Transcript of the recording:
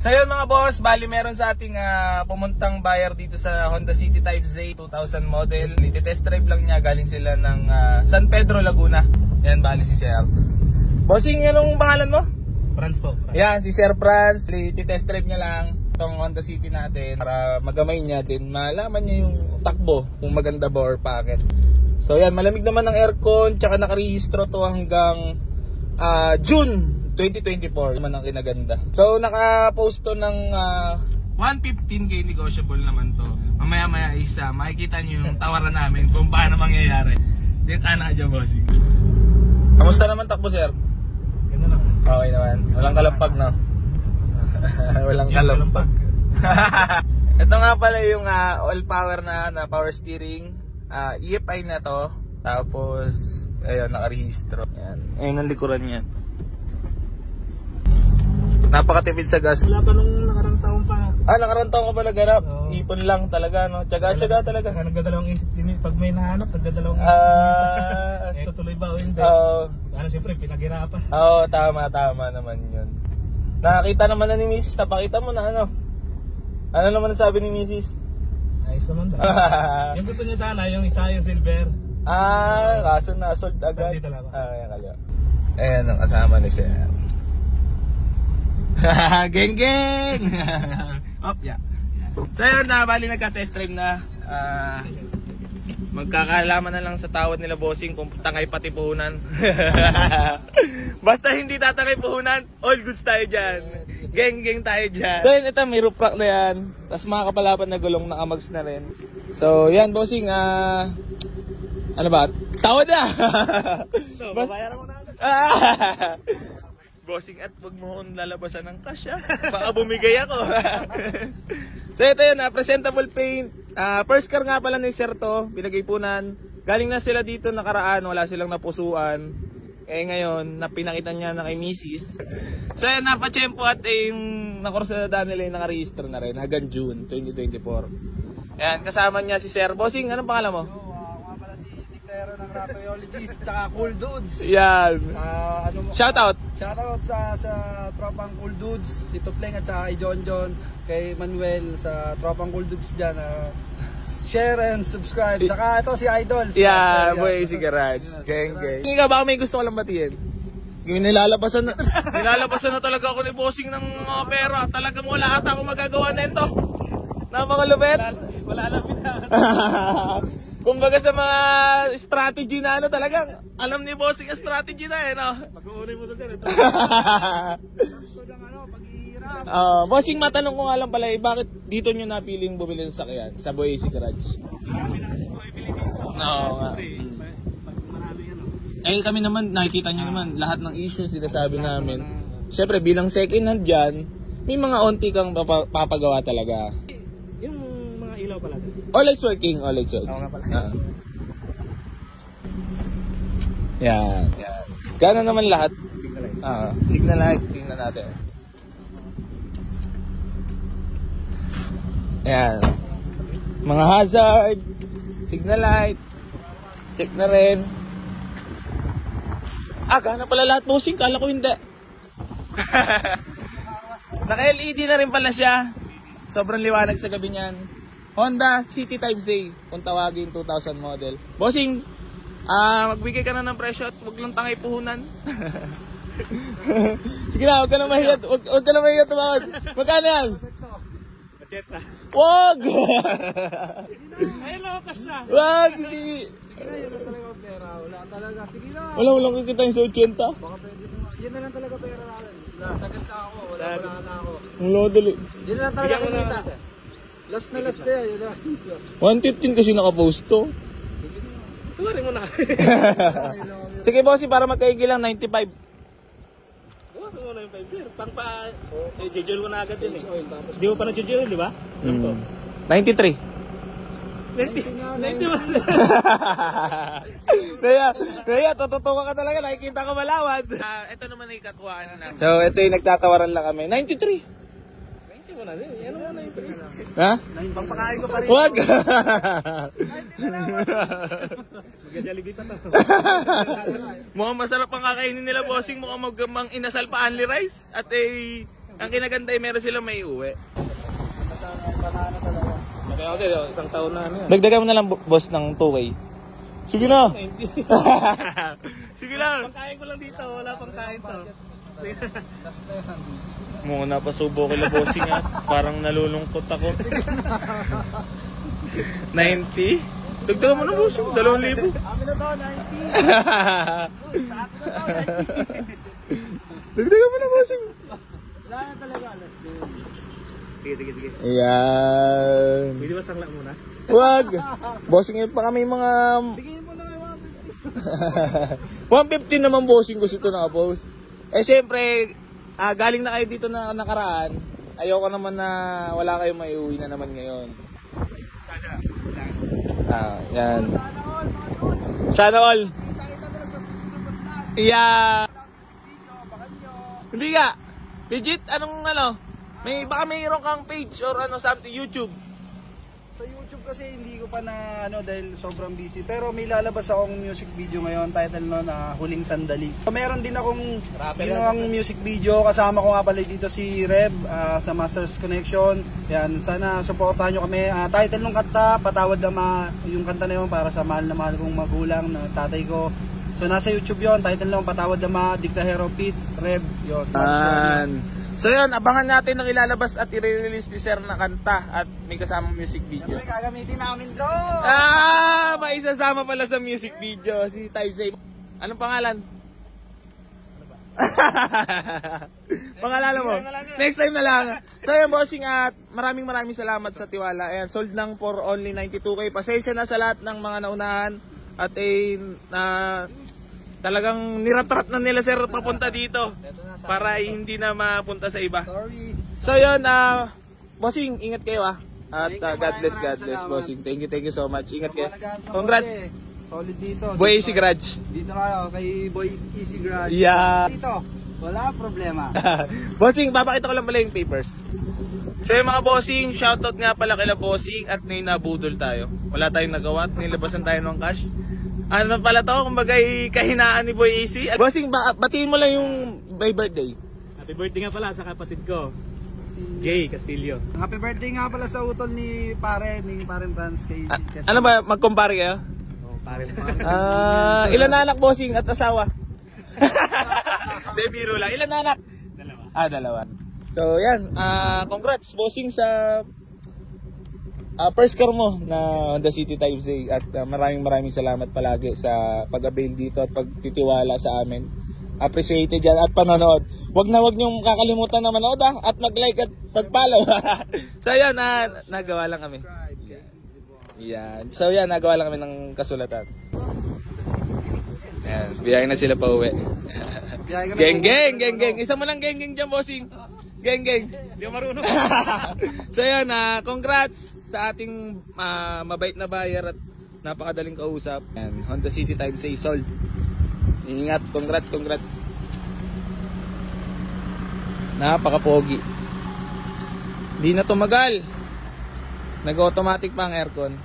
So yun mga boss, bali meron sa ating pumuntang buyer dito sa Honda City Type Z 2000 model. Test drive lang niya, galing sila ng San Pedro, Laguna. Yan, bali si Sir. Bossing, anong pangalan mo? Franz po. Yan, si Sir Franz. Test drive niya lang itong Honda City natin para magamay niya din, malaman niya yung takbo, kung maganda ba or packet. So yan, malamig naman ng aircon, tsaka nakarehistro to hanggang June 2024 naman ang kinaganda. So naka-post to ng 115k, negotiable naman to. Mamaya-maya isa, makikita niyo yung tawaran namin kung paano mangyayari. Dito na dyan, bossing. Kamusta naman takbo, sir? Ganda naman. Okay naman. Walang kalampag, no? Walang kalampag. Ito nga pala yung all power na power steering. EFI na to. Tapos, ayun, nakarehistro. Yan. Ayun ang likuran niya. Napakatipid sa gas. Wala pa nung nakarang taon pa. Nakarang taon ka pa naganap. Ipon lang talaga, no? Tsaga-tsaga talaga. Nagdadalawang isip din. Pag may nahanap, nagdadalawang isip. Tutuloy ba o hindi? Siyempre, pinaghirapan. Tama naman yun. Nakakita naman na ni Mrs. Napakita mo na ano. Ano naman nasabi ni Mrs.? Ayos naman daw. Yung gusto niya sana, yung isa yung silver. Kaso na-assault agad. Dito lang. Ayan kalyo. Ayan ang kasama ni Sir. Geng! Yeah. So yun na, bali nagka-test drive na. Magkakaalaman na lang sa tawad nila, bossing, kung tangay pati puhunan. Basta hindi tatangay puhunan, all goods tayo dyan. Geng tayo dyan. So yun, ito may roof rack na yan. Tapos mga kapalapan na gulong, nakamags na rin. So yan, bossing, ano ba? Tawad na! Babayaran mo na. Bossing, at wag mo kong lalabasan ng cash, baka bumigay ako. So ito yun, presentable paint. First car nga pala ni Sir to, pinag-ipunan. Galing na sila dito nakaraan, wala silang napusuan. Ngayon, napinakita niya na kay Mrs. So yun, napachempo at yung nakursada nila yung nakarehistro na rin hanggang June 2024. Ayan, kasama niya si Sir. Bossing, anong pangalan mo? Pero ng Rapayologist tsaka Cool Dudes. Yan. Shoutout sa tropang Cool Dudes, si Tupleng at saka kay John, kay Manuel sa tropang Cool Dudes dyan. Share and subscribe. Saka ito si Idol. Boy, si Garage. Geng. Hindi ka ba may gusto ko lang batiin? Nilalabasan na talaga ako ni bossing ng mga pera. Talagang wala ata akong magagawa nito. Napakalupit. Wala lang pinaka. Kumbaga sa mga strategy na talagang alam ni bossing ang strategy na no? Pag-uunin mo doon, sir. Bossing, matanong ko nga lang pala, bakit dito nyo napiling bumili ng sakyan sa Boise Garage? Kami naman, nakikita nyo naman, lahat ng issues sinasabi namin. Siyempre, bilang second hand dyan, may mga onti kang papagawa talaga. Yung mga ilaw pala. All lights working. Oo nga pala. Yan. Gano'n naman lahat? Signal light. Tingnan natin. Yan. Mga hazard. Signal light. Check na rin. Gano'n pala lahat, bossing. Kala ko hindi. Naka-LED na rin pala siya. Sobrang liwanag sa gabi niyan. Honda City Type Z, kung tawagin, 2000 model. Bossing, magbigay ka na ng presyo at huwag lang tangay puhunan. Sige na, huwag ka na mahiya tumawad. Magkano yan? Macheta. Huwag! Ayun lang, cash na. Huwag, hindi. Yun lang talaga pera. Wala talaga. Sige na. Walang kikita yung sa 80. Baka pwede naman. Yan na lang talaga pera namin. Nasagat na ako. Wala na ako. Wala, dali. Yan na lang talaga kinita. Last na yun na. 115 kasi nakapost to. Tuwarin mo na. Sige, bossy, para magkaigi lang, 95. Bukasan mo na yung 5, sir. Pang pa, jejel ko na agad yun Di mo pa na-jejel, di ba? 93. 91. Naya, tututuwa ka talaga, nakikita ko malawad. Ito naman ay katuwaan na. So, ito yung nagtatawaran lang kami. 93. Mo na din. Yan naman na yung pre. Ha? Pangpakain ko pa rin. Huwag! Mag-Jollibee pa to. Mukhang masarap ang kakainin nila, bossing. Mukhang magmang inasal pa only rice. At Ang kinaganda ay meron silang may uwi. Banana talaga. Kaya ako din, isang taon na ano yan. Dagdagan mo na lang boss ng 2K. Sige na. Sige lang. Pangkain ko lang dito, wala pang kain to. Last na yan. Muna pasubo kila bossing at parang nalulungkot ako. 90? Dagdagan mo na bossing, 2,000. Amin na to, 90. Sa akin na to, 90. Dagdagan mo na bossing. Wala na talaga, last day. Sige. Ayan. Pwede ba sangla muna? Wag. Bossing yun pa kami mga... Bigyan mo na kayo 150 naman bossing gusto ito nakapost. Eh syempre, galing na kayo dito na nakaraan. Ayoko naman na wala kayong maiuwi na naman ngayon. Yan. Sana all, mga dudes. Sana all. Kita-kita na sa susunod na vlog. Yeah. Video, abangan nyo. Hindi ka. Legit, anong ano? Baka mayroon kang page or ano something, YouTube. Sa YouTube kasi hindi ko pa na dahil sobrang busy. Pero may lalabas akong music video ngayon, title no na Huling Sandali. Meron din akong ginawang music video, kasama ko nga pala dito si Reb sa Masters Connection. Yan, sana supportahan nyo kami. Title ng kanta, Patawad Ama, yung kanta na yun para sa mahal na mahal kong magulang na tatay ko. So nasa YouTube yon, title ng Patawad Ama, Dictahero Pete, Reb, yun. So yun, abangan natin ng ilalabas at i-release ni Sir na kanta at may kasamang music video. Siyempre, gagamitin namin to! May isasama pala sa music video, si Type. Anong pangalan? Pangalan mo? Next time na lang. So yun, bossing, at maraming salamat sa tiwala. Ayan, sold lang for only 92K. Pasensya na sa lahat ng mga naunahan at talagang niratrat na nila sir papunta dito para hindi na mapunta sa iba. Sorry. So yun, bossing, ingat kayo at God bless bossing. Thank you so much. Ingat kayo. Congrats. Solid dito. Boy Easy Garage. Dito kayo kay Boy Easy Garage. Yeah. Dito, wala problema. Bossing, papakita ko lang pala yung papers. So yung mga bossing, shoutout nga pala kila bossing at may nabudol tayo. Wala tayong nagawa at nilabasan tayo ng cash. Ano pala to, kumbaga kahinaan ni Boy AC. Bossing, batiin mo lang yung by birthday. Happy birthday nga pala sa kapatid ko, Jay Castillo. Happy birthday nga pala sa utol ni Paren Franz kay Castillo. Ano ba, mag-compare kayo? Oh, pare. Ilan na anak bossing at asawa? De, biro lang. Ilan na anak? Dalawa. 2. So yan, congrats bossing sa first car mo na Honda City Type Z at maraming salamat palagi sa pag-avail dito at pagtitiwala sa amin. Appreciated yan at panonood. Wag niyong kakalimutan na manood at mag-like at pag-follow. So yan, nagawa lang kami. Yan. So yan, nagawa lang kami ng kasulatan. Yan, biyahe na sila pa uwi. Geng. Isa mo lang geng dyan bossing. Geng. Hindi ako marunong. So yan, congrats sa ating mabait na buyer at napakadaling kausap. Yan, Honda City Type C sold. Ingat, congrats. Napaka-pogi. Di na tumagal. Nag-automatic pa ang aircon.